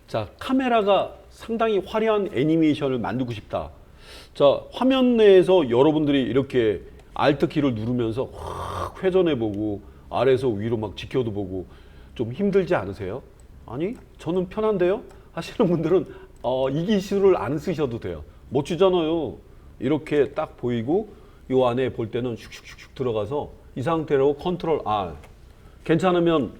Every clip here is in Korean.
자, 카메라가 상당히 화려한 애니메이션을 만들고 싶다. 자, 화면 내에서 여러분들이 이렇게 Alt 키를 누르면서 확 회전해보고 아래에서 위로 막 지켜도 보고 좀 힘들지 않으세요? 아니, 저는 편한데요? 하시는 분들은 이 기술을 안 쓰셔도 돼요. 멋지잖아요. 이렇게 딱 보이고 이 안에 볼 때는 슉슉슉슉 들어가서 이 상태로 컨트롤 R. 괜찮으면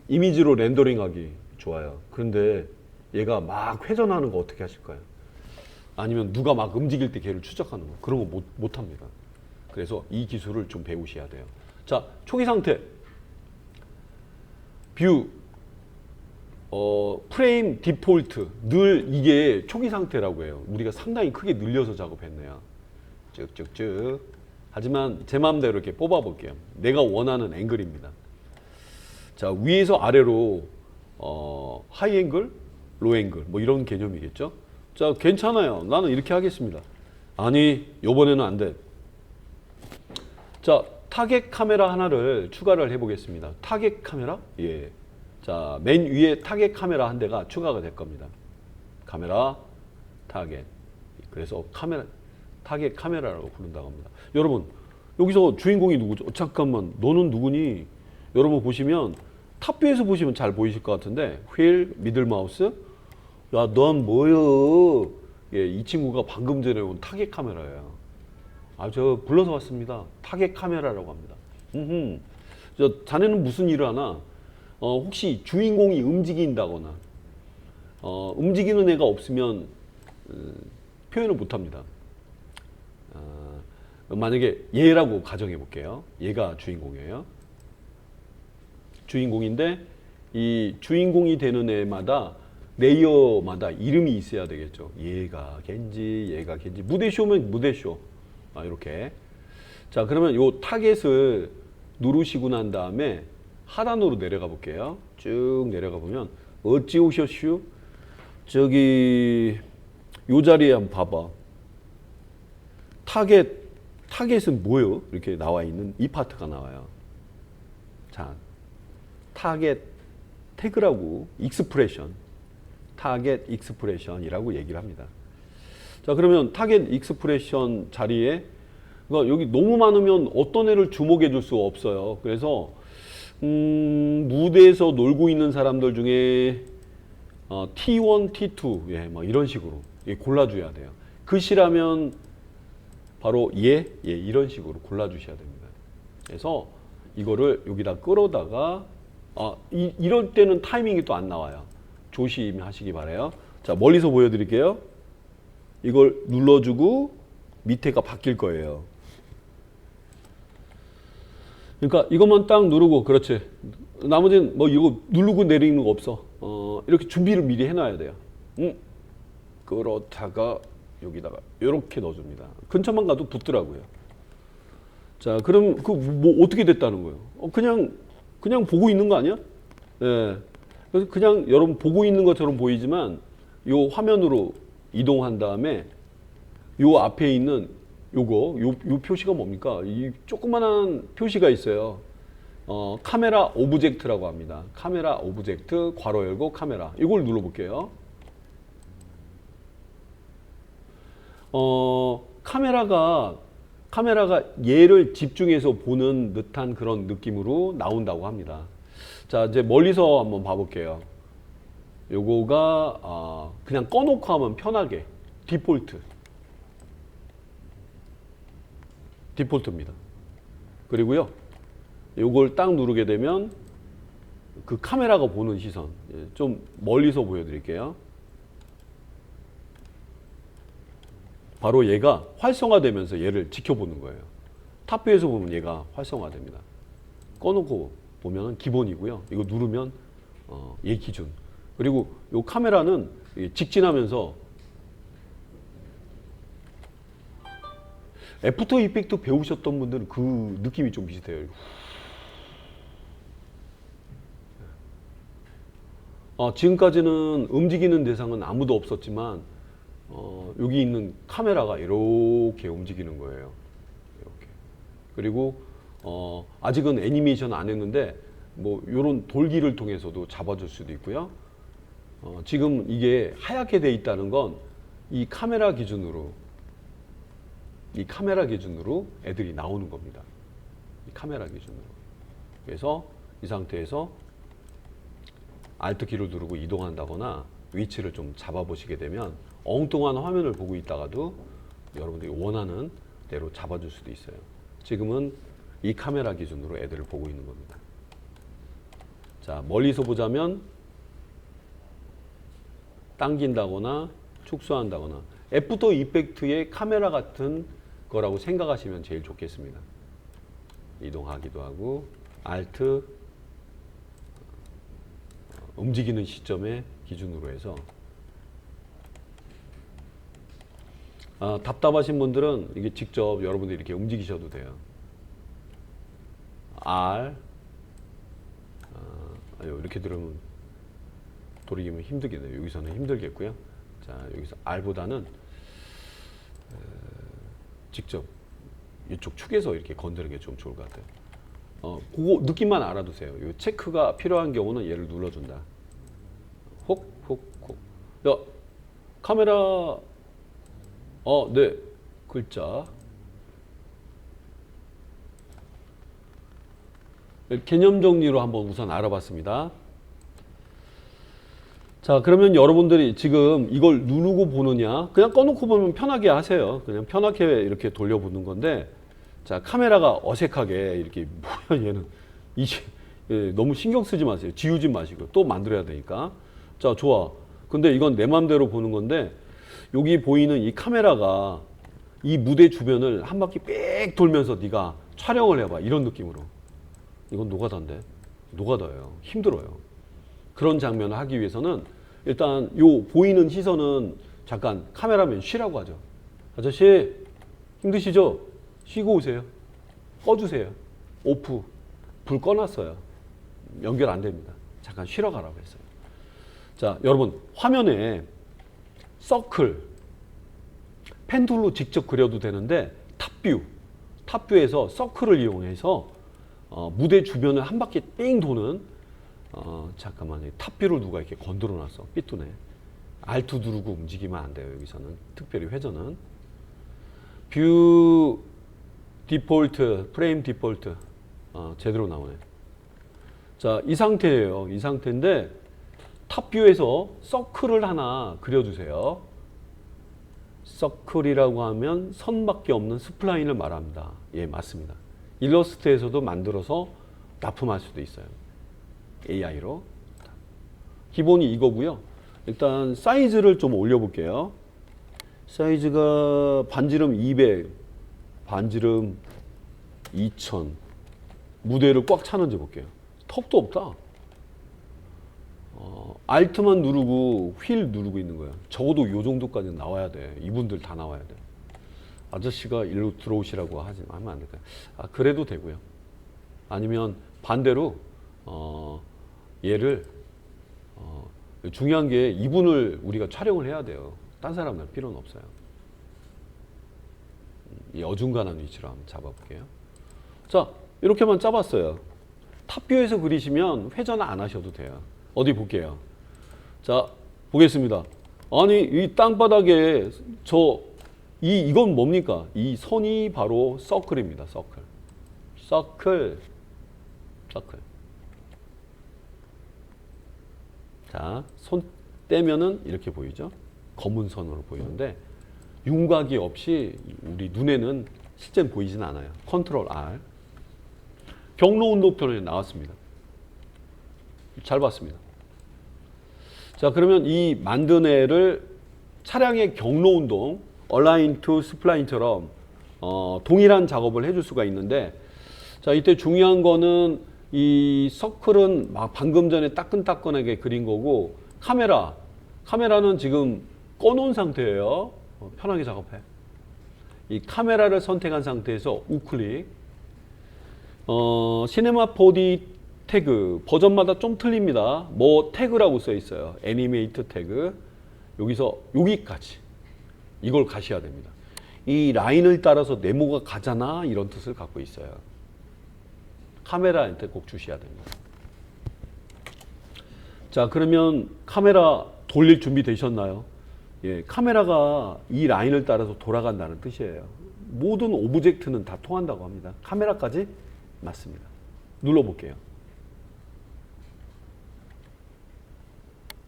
이미지로 렌더링하기 좋아요. 그런데 얘가 막 회전하는 거 어떻게 하실까요? 아니면 누가 막 움직일 때 걔를 추적하는 거 그런 거 못 합니다. 그래서 이 기술을 좀 배우셔야 돼요. 자, 초기 상태 뷰 프레임 디폴트 늘 이게 초기 상태라고 해요. 우리가 상당히 크게 늘려서 작업했네요. 쭉쭉쭉. 하지만 제 마음대로 이렇게 뽑아 볼게요. 내가 원하는 앵글입니다. 자, 위에서 아래로 하이 앵글, 로 앵글 뭐 이런 개념이겠죠. 자, 괜찮아요. 나는 이렇게 하겠습니다. 아니, 요번에는 안 돼. 자, 타겟 카메라 하나를 추가를 해보겠습니다. 타겟 카메라? 예. 자, 맨 위에 타겟 카메라 한 대가 추가가 될 겁니다. 카메라, 타겟. 그래서 카메라, 타겟 카메라라고 부른다고 합니다. 여러분, 여기서 주인공이 누구죠? 잠깐만, 너는 누구니? 여러분 보시면 탑뷰에서 보시면 잘 보이실 것 같은데 휠, 미들 마우스. 야, 넌 뭐여? 예, 이 친구가 방금 전에 온 타겟 카메라예요. 아, 저 불러서 왔습니다. 타겟 카메라라고 합니다. 저 자네는 무슨 일을 하나? 혹시 주인공이 움직인다거나 움직이는 애가 없으면 표현을 못합니다. 만약에 얘라고 가정해 볼게요. 얘가 주인공이에요. 주인공인데 이 주인공이 되는 애마다 레이어마다 이름이 있어야 되겠죠. 얘가 겐지, 얘가 겐지. 무대쇼면 무대쇼. 이렇게. 자, 그러면 요 타겟을 누르시고 난 다음에 하단으로 내려가 볼게요. 쭉 내려가 보면 어찌 오셨슈? 저기 요 자리에 한번 봐봐. 타겟은 뭐예요? 이렇게 나와 있는 이 파트가 나와요. 자, 타겟 태그라고 익스프레션, 타겟 익스프레션이라고 얘기를 합니다. 자, 그러면 타겟 익스프레션 자리에 그러니까 여기 너무 많으면 어떤 애를 주목해 줄 수가 없어요. 그래서 무대에서 놀고 있는 사람들 중에 T1, T2 예, 뭐 이런 식으로 골라줘야 돼요. 글씨라면 바로 예, 이런 식으로 골라주셔야 됩니다. 그래서 이거를 여기다 끌어다가 이럴 때는 타이밍이 또 안 나와요. 조심하시기 바라요. 자, 멀리서 보여드릴게요. 이걸 눌러주고 밑에가 바뀔 거예요. 그러니까 이것만 딱 누르고 그렇지. 나머지는 뭐 이거 누르고 내리는 거 없어. 이렇게 준비를 미리 해놔야 돼요. 그렇다가 여기다가 이렇게 넣어줍니다. 근처만 가도 붙더라고요. 자, 그럼 그 뭐 어떻게 됐다는 거예요? 그냥 보고 있는 거 아니야? 예. 그래서 그냥 여러분 보고 있는 것처럼 보이지만 요 화면으로 이동한 다음에 요 앞에 있는 요 표시가 뭡니까? 이 조그만한 표시가 있어요. 카메라 오브젝트라고 합니다. 카메라 오브젝트 괄호 열고 카메라. 이걸 눌러볼게요. 카메라가 얘를 집중해서 보는 듯한 그런 느낌으로 나온다고 합니다. 자, 이제 멀리서 한번 봐볼게요. 요거가 그냥 꺼놓고 하면 편하게 디폴트입니다. 그리고요, 요걸 딱 누르게 되면 그 카메라가 보는 시선 좀 멀리서 보여드릴게요. 바로 얘가 활성화되면서 얘를 지켜보는 거예요. 탑뷰에서 보면 얘가 활성화됩니다. 꺼놓고 보면 기본이고요. 이거 누르면 얘 기준. 그리고 이 카메라는 직진하면서 애프터 이펙트 배우셨던 분들은 그 느낌이 좀 비슷해요. 지금까지는 움직이는 대상은 아무도 없었지만 여기 있는 카메라가 이렇게 움직이는 거예요. 이렇게. 그리고 아직은 애니메이션 안 했는데 뭐 이런 돌기를 통해서도 잡아줄 수도 있고요. 지금 이게 하얗게 돼 있다는 건 이 카메라 기준으로 애들이 나오는 겁니다. 이 카메라 기준으로. 그래서 이 상태에서 Alt 키를 누르고 이동한다거나 위치를 좀 잡아보시게 되면 엉뚱한 화면을 보고 있다가도 여러분들이 원하는 대로 잡아줄 수도 있어요. 지금은 이 카메라 기준으로 애들을 보고 있는 겁니다. 자, 멀리서 보자면 당긴다거나 축소한다거나 애프터 이펙트의 카메라 같은 거라고 생각하시면 제일 좋겠습니다. 이동하기도 하고 Alt 움직이는 시점의 기준으로 해서 답답하신 분들은 이게 직접 여러분들이 이렇게 움직이셔도 돼요. R 이렇게 들으면 돌리기면 힘들겠네요. 여기서는 힘들겠고요. 자, 여기서 R보다는 직접 이쪽 축에서 이렇게 건드는 게 좀 좋을 것 같아요. 그거 느낌만 알아두세요. 이 체크가 필요한 경우는 얘를 눌러준다. 혹, 혹, 혹. 야, 카메라, 네, 글자. 개념 정리로 한번 우선 알아봤습니다. 자, 그러면 여러분들이 지금 이걸 누르고 보느냐, 그냥 꺼놓고 보면 편하게 하세요. 그냥 편하게 이렇게 돌려보는 건데, 자, 카메라가 어색하게 이렇게, 뭐야, 얘는. 너무 신경 쓰지 마세요. 지우지 마시고. 또 만들어야 되니까. 자, 좋아. 근데 이건 내 맘대로 보는 건데, 여기 보이는 이 카메라가 이 무대 주변을 한 바퀴 빽 돌면서 네가 촬영을 해봐. 이런 느낌으로. 이건 노가다인데. 노가다예요. 힘들어요. 그런 장면을 하기 위해서는 일단 요 보이는 시선은 잠깐 카메라맨 쉬라고 하죠. 아저씨 힘드시죠? 쉬고 오세요. 꺼주세요. 오프. 불 꺼놨어요. 연결 안 됩니다. 잠깐 쉬러 가라고 했어요. 자, 여러분 화면에 서클 펜툴로 직접 그려도 되는데 탑뷰에서 서클을 이용해서 무대 주변을 한 바퀴 삥 도는 잠깐만요. 탑뷰를 누가 이렇게 건드려 놨어. 삐뚤네. Alt 누르고 움직이면 안 돼요. 여기서는 특별히 회전은 뷰 디폴트, 프레임 디폴트 제대로 나오네. 자, 이 상태예요. 이 상태인데 탑뷰에서 서클을 하나 그려주세요. 서클이라고 하면 선밖에 없는 스플라인을 말합니다. 예, 맞습니다. 일러스트에서도 만들어서 납품할 수도 있어요. AI로. 기본이 이거고요. 일단 사이즈를 좀 올려볼게요. 사이즈가 반지름 200, 반지름 2000. 무대를 꽉 차는지 볼게요. 턱도 없다. Alt만 누르고 휠 누르고 있는 거예요. 적어도 이 정도까지는 나와야 돼. 이분들 다 나와야 돼. 아저씨가 일로 들어오시라고 하면 안 될까요? 그래도 되고요. 아니면 반대로 얘를 중요한 게 이분을 우리가 촬영을 해야 돼요. 딴 사람 날 필요는 없어요. 이 어중간한 위치로 한번 잡아볼게요. 자, 이렇게만 짜봤어요. 탑뷰에서 그리시면 회전 안 하셔도 돼요. 어디 볼게요. 자, 보겠습니다. 아니, 이 땅바닥에 이건 뭡니까? 이 선이 바로 서클입니다. 서클. 자, 손 떼면은 이렇게 보이죠? 검은 선으로 보이는데 윤곽이 없이 우리 눈에는 실제는 보이진 않아요. 컨트롤 R. 경로 운동편에 나왔습니다. 잘 봤습니다. 자, 그러면 이 만든 애를 차량의 경로 운동, Align to Spline처럼 동일한 작업을 해줄 수가 있는데, 자, 이때 중요한 거는 이 서클은 막 방금 전에 따끈따끈하게 그린 거고, 카메라는 지금 꺼놓은 상태예요. 편하게 작업해. 이 카메라를 선택한 상태에서 우클릭. 시네마 4D 태그 버전마다 좀 틀립니다. 뭐 태그라고 써 있어요. 애니메이트 태그. 여기서 여기까지 이걸 가셔야 됩니다. 이 라인을 따라서 네모가 가잖아, 이런 뜻을 갖고 있어요. 카메라한테 꼭 주셔야 됩니다. 자, 그러면 카메라 돌릴 준비 되셨나요? 예, 카메라가 이 라인을 따라서 돌아간다는 뜻이에요. 모든 오브젝트는 다 통한다고 합니다. 카메라까지 맞습니다. 눌러볼게요.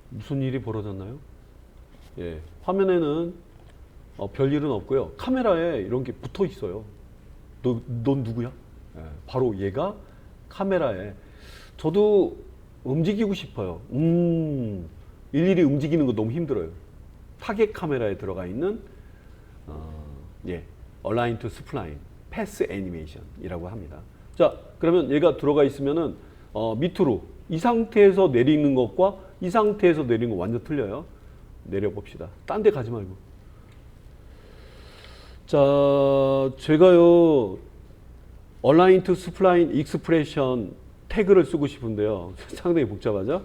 무슨 일이 벌어졌나요? 예, 화면에는 별일은 없고요. 카메라에 이런 게 붙어 있어요. 넌 누구야? 예, 바로 얘가 카메라에. 저도 움직이고 싶어요. 일일이 움직이는 거 너무 힘들어요. 타겟 카메라에 들어가 있는 예, Align to Spline Path Animation이라고 합니다. 자, 그러면 얘가 들어가 있으면은 밑으로 이 상태에서 내리는 것과 이 상태에서 내리는 거 완전 틀려요. 내려봅시다. 딴 데 가지 말고. 자, 제가요 Align to Spline Expression 태그를 쓰고 싶은데요. 상당히 복잡하죠?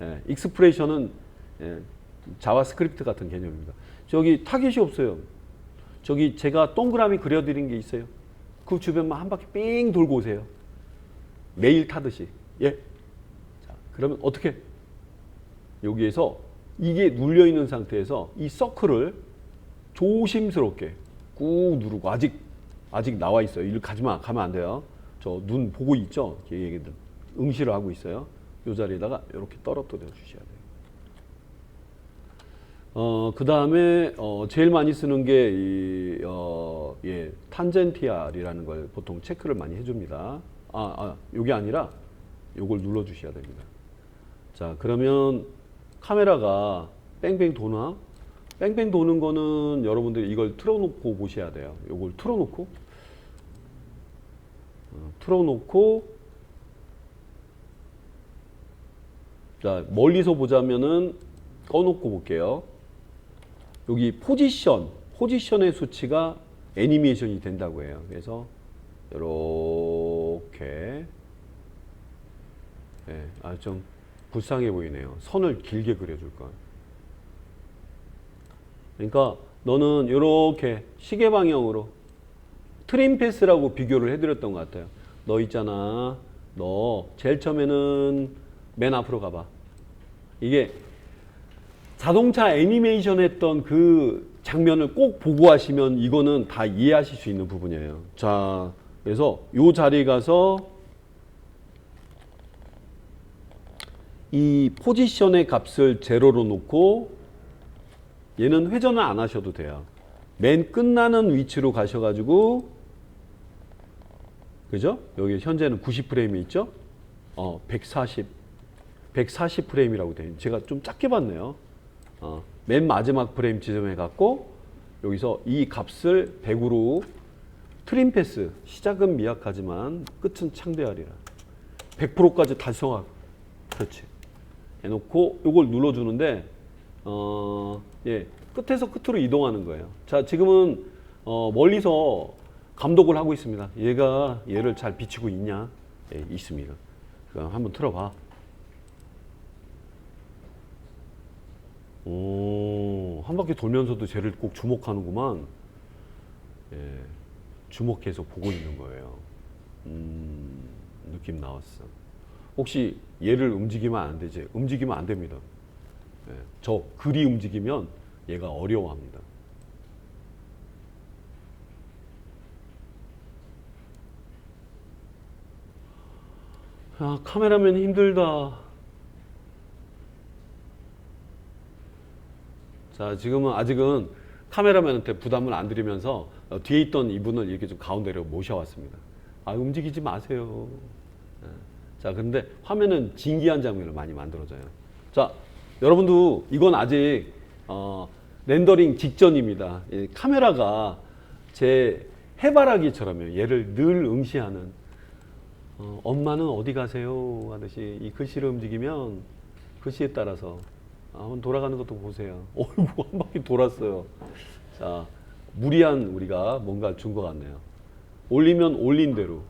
예, 익스프레션은 예, 자바스크립트 같은 개념입니다. 저기 타겟이 없어요. 저기 제가 동그라미 그려드린 게 있어요. 그 주변만 한 바퀴 삥 돌고 오세요. 매일 타듯이. 예. 자, 그러면 어떻게? 여기에서 이게 눌려 있는 상태에서 이 서클을 조심스럽게 꾹 누르고 아직 나와 있어요. 이리 가면 안 돼요. 저 눈 보고 있죠? 얘기들 응시를 하고 있어요. 이 자리에다가 이렇게 떨어뜨려 주셔야 돼요. 그 다음에 제일 많이 쓰는 게 예, 탄젠티알이라는 걸 보통 체크를 많이 해줍니다. 요게 아니라 요걸 눌러 주셔야 됩니다. 자, 그러면 카메라가 뺑뺑 도나? 뺑뺑 도는 거는 여러분들이 이걸 틀어놓고 보셔야 돼요. 요걸 틀어놓고 자, 멀리서 보자면은 꺼놓고 볼게요. 여기 포지션의 수치가 애니메이션이 된다고 해요. 그래서 이렇게 네, 좀 불쌍해 보이네요. 선을 길게 그려줄 걸. 그러니까 너는 이렇게 시계 방향으로 트림 패스라고 비교를 해드렸던 것 같아요. 너 있잖아. 너 제일 처음에는 맨 앞으로 가봐. 이게 자동차 애니메이션 했던 그 장면을 꼭 보고 하시면 이거는 다 이해하실 수 있는 부분이에요. 자, 그래서 이 자리에 가서 이 포지션의 값을 제로로 놓고 얘는 회전을 안 하셔도 돼요. 맨 끝나는 위치로 가셔가지고 그죠? 여기 현재는 90프레임이 있죠? 140 프레임이라고 돼요. 제가 좀 작게 봤네요. 맨 마지막 프레임 지점에 갖고 여기서 이 값을 100으로 트림 패스, 시작은 미약하지만 끝은 창대하리라. 100%까지 달성하고 그렇지. 해놓고 이걸 눌러주는데 예, 끝에서 끝으로 이동하는 거예요. 자, 지금은 멀리서 감독을 하고 있습니다. 얘가 얘를 잘 비치고 있냐? 예, 있습니다. 그럼 한번 틀어봐. 한 바퀴 돌면서도 쟤를 꼭 주목하는구만. 예, 주목해서 보고 있는 거예요. 느낌 나왔어. 혹시 얘를 움직이면 안 되지? 움직이면 안 됩니다. 예, 저 글이 움직이면 얘가 어려워합니다. 카메라맨 힘들다. 자, 지금은 아직은 카메라맨한테 부담을 안 드리면서 뒤에 있던 이분을 이렇게 좀 가운데로 모셔왔습니다. 움직이지 마세요. 자, 그런데 화면은 진기한 장면을 많이 만들어져요. 자, 여러분도 이건 아직 렌더링 직전입니다. 카메라가 제 해바라기처럼요. 얘를 늘 응시하는 엄마는 어디 가세요? 하듯이 이 글씨를 움직이면 글씨에 따라서 한번 돌아가는 것도 보세요. 어이구, 한 바퀴 돌았어요. 자, 무리한 우리가 뭔가 준 것 같네요. 올리면 올린 대로,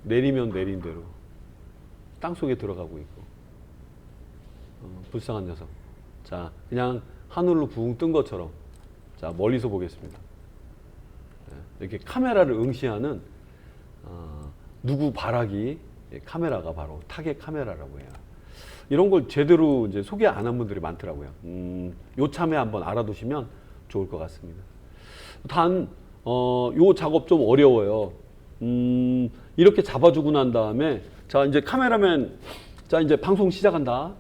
내리면 내린 대로 땅속에 들어가고 있고 불쌍한 녀석. 자, 그냥 하늘로 붕 뜬 것처럼. 자, 멀리서 보겠습니다. 이렇게 카메라를 응시하는 누구 바라기 카메라가 바로 타겟 카메라라고 해요. 이런 걸 제대로 이제 소개 안 한 분들이 많더라고요. 요참에 한번 알아두시면 좋을 것 같습니다. 단, 요 작업 좀 어려워요. 이렇게 잡아주고 난 다음에, 자, 이제 카메라맨, 자, 이제 방송 시작한다.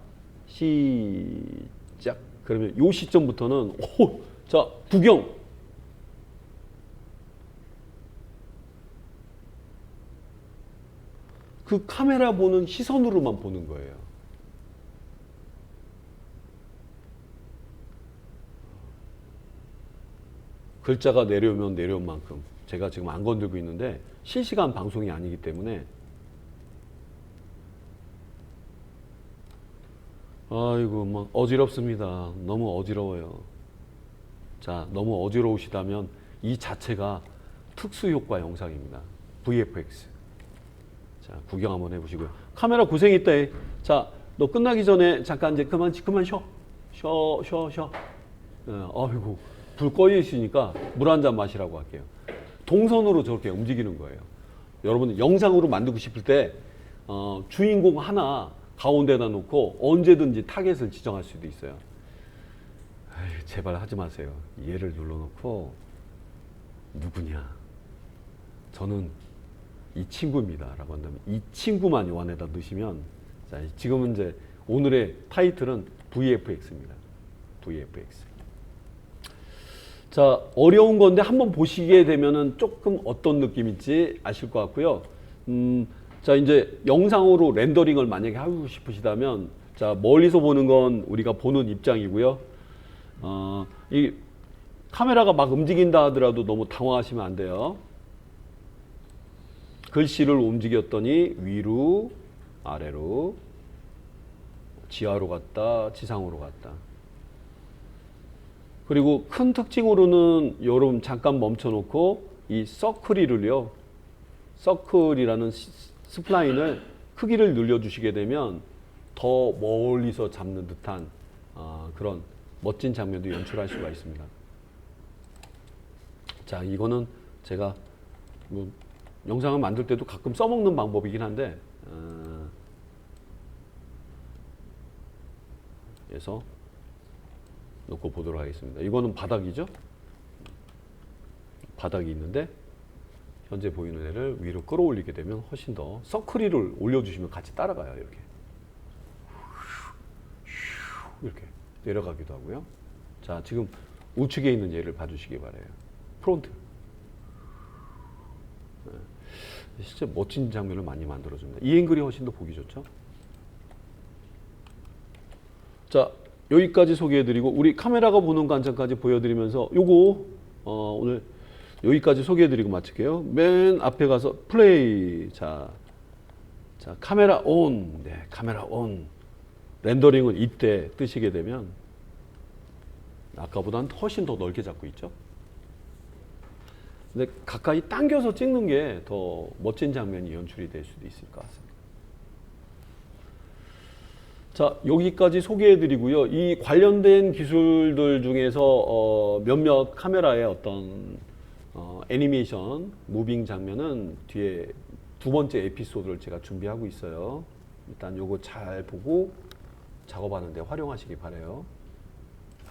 시작. 그러면 요 시점부터는, 오, 자, 구경. 그 카메라 보는 시선으로만 보는 거예요. 글자가 내려오면 내려온 만큼 제가 지금 안 건들고 있는데 실시간 방송이 아니기 때문에 아이고 막 어지럽습니다. 너무 어지러워요. 자, 너무 어지러우시다면 이 자체가 특수효과 영상입니다. VFX. 자, 구경 한번 해보시고요. 카메라 고생했다. 자, 너 끝나기 전에 잠깐 이제 그만 쉬어. 쉬어. 아이고, 불 꺼져 있으니까 물 한 잔 마시라고 할게요. 동선으로 저렇게 움직이는 거예요. 여러분 영상으로 만들고 싶을 때 주인공 하나 가운데다 놓고 언제든지 타겟을 지정할 수도 있어요. 아이, 제발 하지 마세요. 얘를 눌러놓고 누구냐? 저는 이 친구입니다. 라고 한다면 이 친구만 요 안에다 넣으시면 자, 지금은 이제 오늘의 타이틀은 VFX입니다. VFX. 자, 어려운 건데 한번 보시게 되면은 조금 어떤 느낌일지 아실 것 같고요. 자, 이제 영상으로 렌더링을 만약에 하고 싶으시다면 자, 멀리서 보는 건 우리가 보는 입장이고요. 이 카메라가 막 움직인다 하더라도 너무 당황하시면 안 돼요. 글씨를 움직였더니 위로, 아래로, 지하로 갔다, 지상으로 갔다. 그리고 큰 특징으로는 여러분 잠깐 멈춰놓고 이 서클이를요, 서클이라는 스플라인을 크기를 늘려주시게 되면 더 멀리서 잡는 듯한 그런 멋진 장면도 연출할 수가 있습니다. 자, 이거는 제가 뭐 영상을 만들 때도 가끔 써먹는 방법이긴 한데 그래서 놓고 보도록 하겠습니다. 이거는 바닥이죠. 바닥이 있는데 현재 보이는 애를 위로 끌어올리게 되면 훨씬 더 서클을 올려주시면 같이 따라가요. 이렇게 내려가기도 하고요. 자, 지금 우측에 있는 얘를 봐주시기 바라요. 프론트. 진짜 멋진 장면을 많이 만들어줍니다. 이 앵글이 훨씬 더 보기 좋죠. 자, 여기까지 소개해드리고 우리 카메라가 보는 관점까지 보여드리면서 요거 오늘 여기까지 소개해드리고 마칠게요. 맨 앞에 가서 플레이. 자 카메라 온. 네, 카메라 온. 렌더링은 이때 뜨시게 되면 아까보다는 훨씬 더 넓게 잡고 있죠. 근데 가까이 당겨서 찍는 게 더 멋진 장면이 연출이 될 수도 있을 것 같습니다. 자, 여기까지 소개해드리고요. 이 관련된 기술들 중에서 몇몇 카메라의 어떤 애니메이션, 무빙 장면은 뒤에 두 번째 에피소드를 제가 준비하고 있어요. 일단 요거 잘 보고 작업하는 데 활용하시기 바라요.